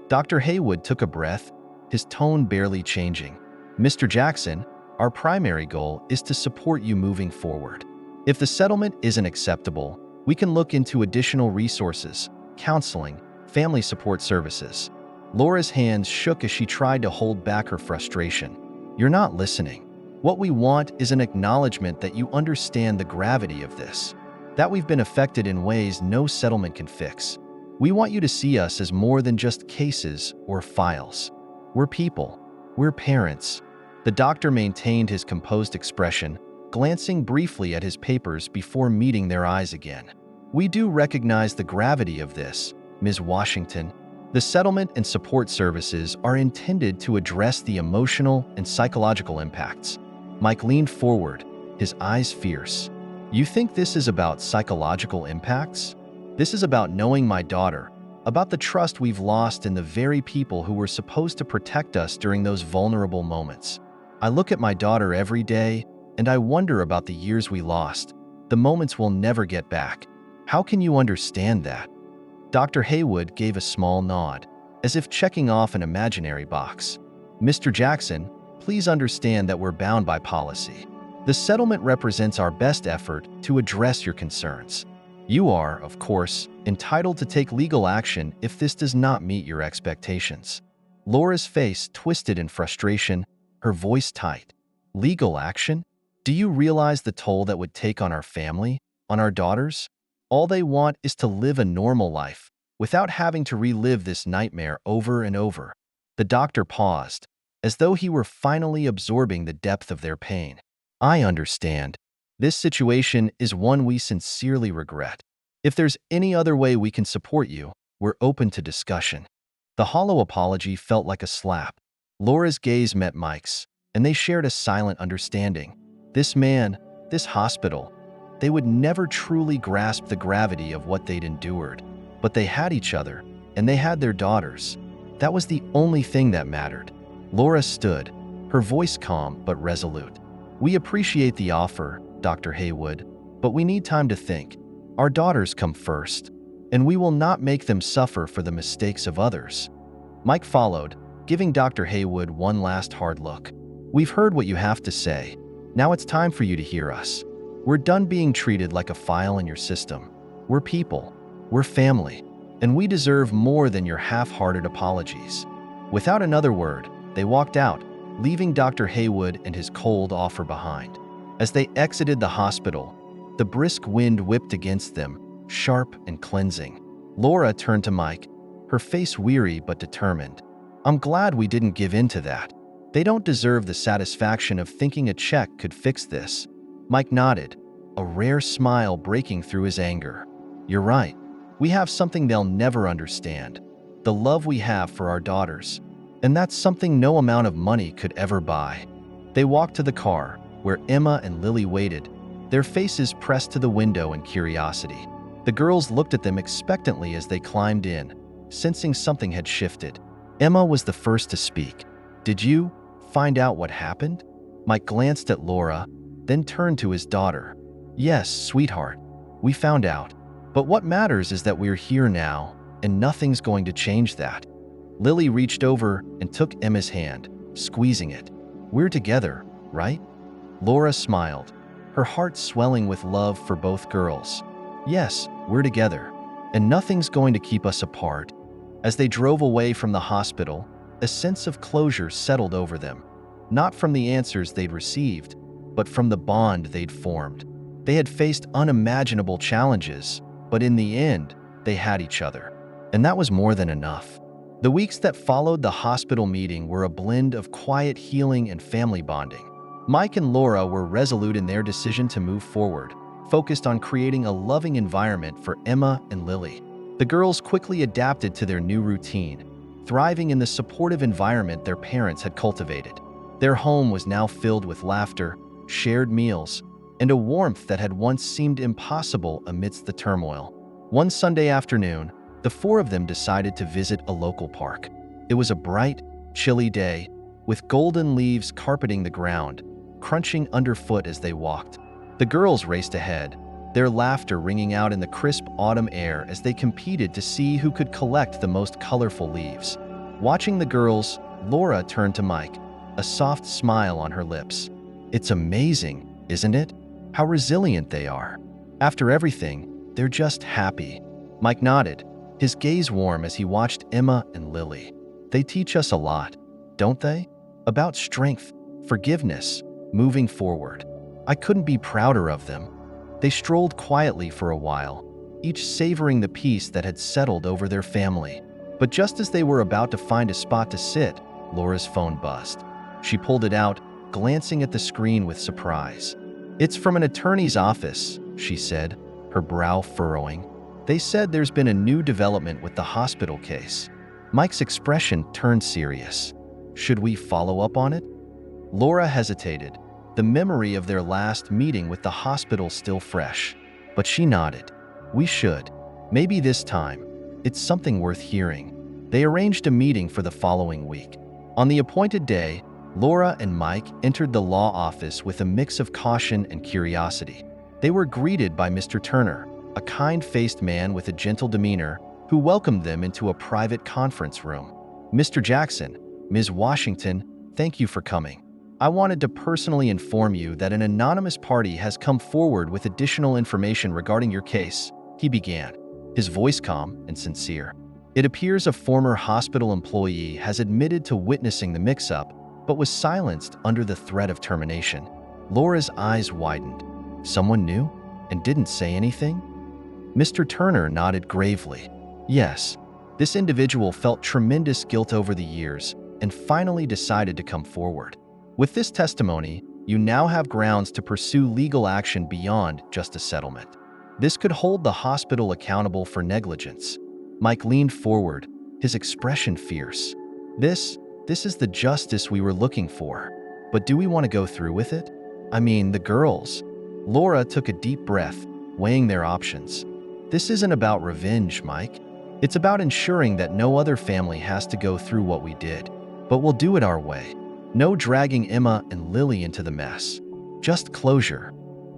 Dr. Haywood took a breath, his tone barely changing. "Mr. Jackson, our primary goal is to support you moving forward. If the settlement isn't acceptable, we can look into additional resources, counseling, family support services." Laura's hands shook as she tried to hold back her frustration. "You're not listening. What we want is an acknowledgement that you understand the gravity of this, that we've been affected in ways no settlement can fix. We want you to see us as more than just cases or files. We're people. We're parents." The doctor maintained his composed expression, glancing briefly at his papers before meeting their eyes again. "We do recognize the gravity of this, Ms. Washington. The settlement and support services are intended to address the emotional and psychological impacts." Mike leaned forward, his eyes fierce. You think this is about psychological impacts? This is about knowing my daughter, about the trust we've lost in the very people who were supposed to protect us during those vulnerable moments. I look at my daughter every day, and I wonder about the years we lost, the moments we'll never get back. How can you understand that? Dr. Haywood gave a small nod, as if checking off an imaginary box. Mr. Jackson, please understand that we're bound by policy. The settlement represents our best effort to address your concerns. You are, of course, entitled to take legal action if this does not meet your expectations. Laura's face twisted in frustration, her voice tight. Legal action? Do you realize the toll that would take on our family, on our daughters? All they want is to live a normal life, without having to relive this nightmare over and over. The doctor paused, as though he were finally absorbing the depth of their pain. I understand. This situation is one we sincerely regret. If there's any other way we can support you, we're open to discussion. The hollow apology felt like a slap. Laura's gaze met Mike's, and they shared a silent understanding. This man, this hospital, they would never truly grasp the gravity of what they'd endured. But they had each other, and they had their daughters. That was the only thing that mattered. Laura stood, her voice calm but resolute. We appreciate the offer, Dr. Haywood, but we need time to think. Our daughters come first, and we will not make them suffer for the mistakes of others. Mike followed, giving Dr. Haywood one last hard look. We've heard what you have to say. Now it's time for you to hear us. We're done being treated like a file in your system. We're people. We're family. And we deserve more than your half-hearted apologies. Without another word, they walked out, leaving Dr. Haywood and his cold offer behind. As they exited the hospital, the brisk wind whipped against them, sharp and cleansing. Laura turned to Mike, her face weary but determined. I'm glad we didn't give in to that. They don't deserve the satisfaction of thinking a check could fix this. Mike nodded, a rare smile breaking through his anger. You're right. We have something they'll never understand. The love we have for our daughters. And that's something no amount of money could ever buy. They walked to the car, where Emma and Lily waited, their faces pressed to the window in curiosity. The girls looked at them expectantly as they climbed in, sensing something had shifted. Emma was the first to speak. Did you find out what happened? Mike glanced at Laura, then turned to his daughter. Yes, sweetheart, we found out. But what matters is that we're here now, and nothing's going to change that. Lily reached over and took Emma's hand, squeezing it. We're together, right? Laura smiled, her heart swelling with love for both girls. Yes, we're together, and nothing's going to keep us apart. As they drove away from the hospital, a sense of closure settled over them, not from the answers they'd received, but from the bond they'd formed. They had faced unimaginable challenges, but in the end, they had each other. And that was more than enough. The weeks that followed the hospital meeting were a blend of quiet healing and family bonding. Mike and Laura were resolute in their decision to move forward, focused on creating a loving environment for Emma and Lily. The girls quickly adapted to their new routine, thriving in the supportive environment their parents had cultivated. Their home was now filled with laughter, shared meals, and a warmth that had once seemed impossible amidst the turmoil. One Sunday afternoon, the four of them decided to visit a local park. It was a bright, chilly day, with golden leaves carpeting the ground, crunching underfoot as they walked. The girls raced ahead, their laughter ringing out in the crisp autumn air as they competed to see who could collect the most colorful leaves. Watching the girls, Laura turned to Mike, a soft smile on her lips. It's amazing, isn't it? How resilient they are. After everything, they're just happy. Mike nodded, his gaze warm as he watched Emma and Lily. They teach us a lot, don't they? About strength, forgiveness, moving forward. I couldn't be prouder of them. They strolled quietly for a while, each savoring the peace that had settled over their family. But just as they were about to find a spot to sit, Laura's phone buzzed. She pulled it out, glancing at the screen with surprise. It's from an attorney's office, she said, her brow furrowing. They said there's been a new development with the hospital case. Mike's expression turned serious. Should we follow up on it? Laura hesitated, the memory of their last meeting with the hospital still fresh. But she nodded. We should. Maybe this time. It's something worth hearing. They arranged a meeting for the following week. On the appointed day, Laura and Mike entered the law office with a mix of caution and curiosity. They were greeted by Mr. Turner, a kind-faced man with a gentle demeanor, who welcomed them into a private conference room. Mr. Jackson, Ms. Washington, thank you for coming. I wanted to personally inform you that an anonymous party has come forward with additional information regarding your case, he began, his voice calm and sincere. It appears a former hospital employee has admitted to witnessing the mix-up, but was silenced under the threat of termination. Laura's eyes widened. Someone new? And didn't say anything? Mr. Turner nodded gravely. Yes, this individual felt tremendous guilt over the years and finally decided to come forward. With this testimony, you now have grounds to pursue legal action beyond just a settlement. This could hold the hospital accountable for negligence. Mike leaned forward, his expression fierce. This is the justice we were looking for. But do we want to go through with it? I mean, the girls. Laura took a deep breath, weighing their options. This isn't about revenge, Mike. It's about ensuring that no other family has to go through what we did. But we'll do it our way. No dragging Emma and Lily into the mess. Just closure.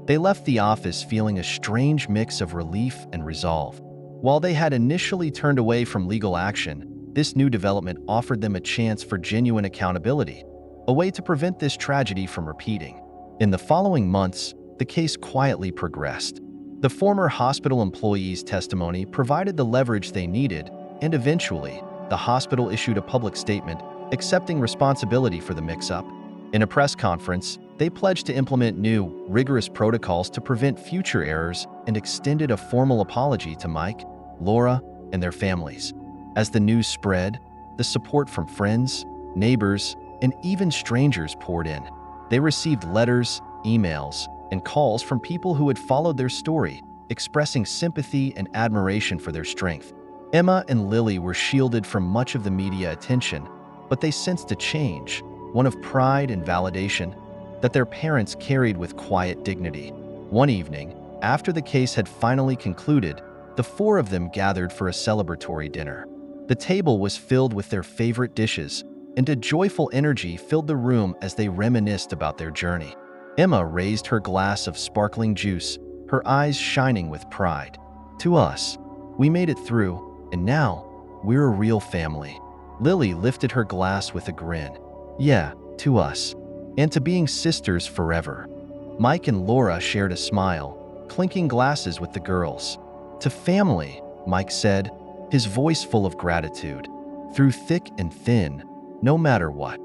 They left the office feeling a strange mix of relief and resolve. While they had initially turned away from legal action, this new development offered them a chance for genuine accountability, a way to prevent this tragedy from repeating. In the following months, the case quietly progressed. The former hospital employee's testimony provided the leverage they needed, and eventually, the hospital issued a public statement accepting responsibility for the mix-up. In a press conference, they pledged to implement new, rigorous protocols to prevent future errors and extended a formal apology to Mike, Laura, and their families. As the news spread, the support from friends, neighbors, and even strangers poured in. They received letters, emails, and calls from people who had followed their story, expressing sympathy and admiration for their strength. Emma and Lily were shielded from much of the media attention, but they sensed a change, one of pride and validation, that their parents carried with quiet dignity. One evening, after the case had finally concluded, the four of them gathered for a celebratory dinner. The table was filled with their favorite dishes, and a joyful energy filled the room as they reminisced about their journey. Emma raised her glass of sparkling juice, her eyes shining with pride. To us, we made it through, and now, we're a real family. Lily lifted her glass with a grin. Yeah, to us. And to being sisters forever. Mike and Laura shared a smile, clinking glasses with the girls. To family, Mike said, his voice full of gratitude. Through thick and thin, no matter what.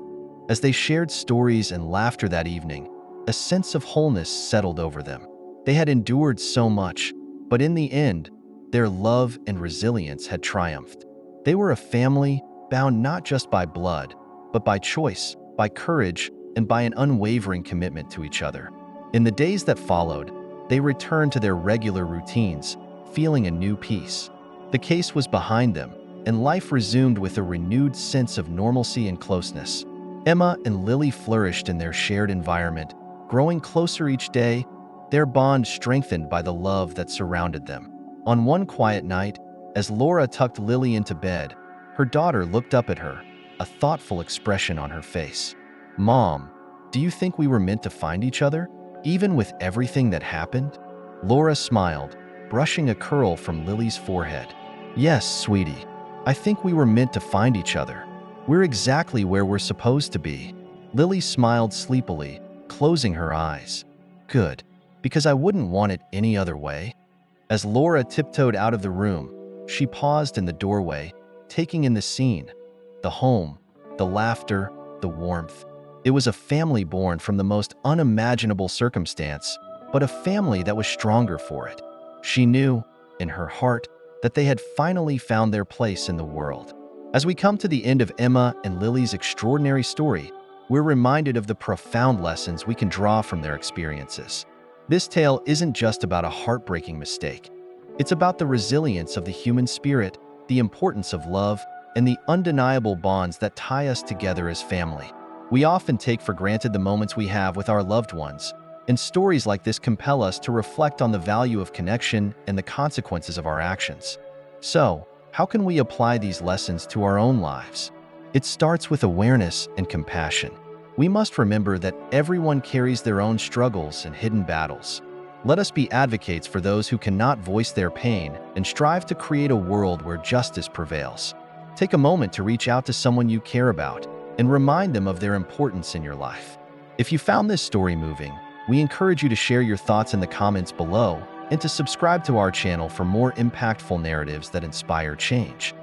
As they shared stories and laughter that evening, a sense of wholeness settled over them. They had endured so much, but in the end, their love and resilience had triumphed. They were a family bound not just by blood, but by choice, by courage, and by an unwavering commitment to each other. In the days that followed, they returned to their regular routines, feeling a new peace. The case was behind them, and life resumed with a renewed sense of normalcy and closeness. Emma and Lily flourished in their shared environment, growing closer each day, their bond strengthened by the love that surrounded them. On one quiet night, as Laura tucked Lily into bed, her daughter looked up at her, a thoughtful expression on her face. Mom, do you think we were meant to find each other, even with everything that happened? Laura smiled, brushing a curl from Lily's forehead. Yes, sweetie, I think we were meant to find each other. We're exactly where we're supposed to be. Lily smiled sleepily, closing her eyes. Good, because I wouldn't want it any other way. As Laura tiptoed out of the room, she paused in the doorway, taking in the scene, the home, the laughter, the warmth. It was a family born from the most unimaginable circumstance, but a family that was stronger for it. She knew, in her heart, that they had finally found their place in the world. As we come to the end of Emma and Lily's extraordinary story, we're reminded of the profound lessons we can draw from their experiences. This tale isn't just about a heartbreaking mistake. It's about the resilience of the human spirit, the importance of love, and the undeniable bonds that tie us together as family. We often take for granted the moments we have with our loved ones, and stories like this compel us to reflect on the value of connection and the consequences of our actions. So, how can we apply these lessons to our own lives? It starts with awareness and compassion. We must remember that everyone carries their own struggles and hidden battles. Let us be advocates for those who cannot voice their pain and strive to create a world where justice prevails. Take a moment to reach out to someone you care about and remind them of their importance in your life. If you found this story moving, we encourage you to share your thoughts in the comments below and to subscribe to our channel for more impactful narratives that inspire change.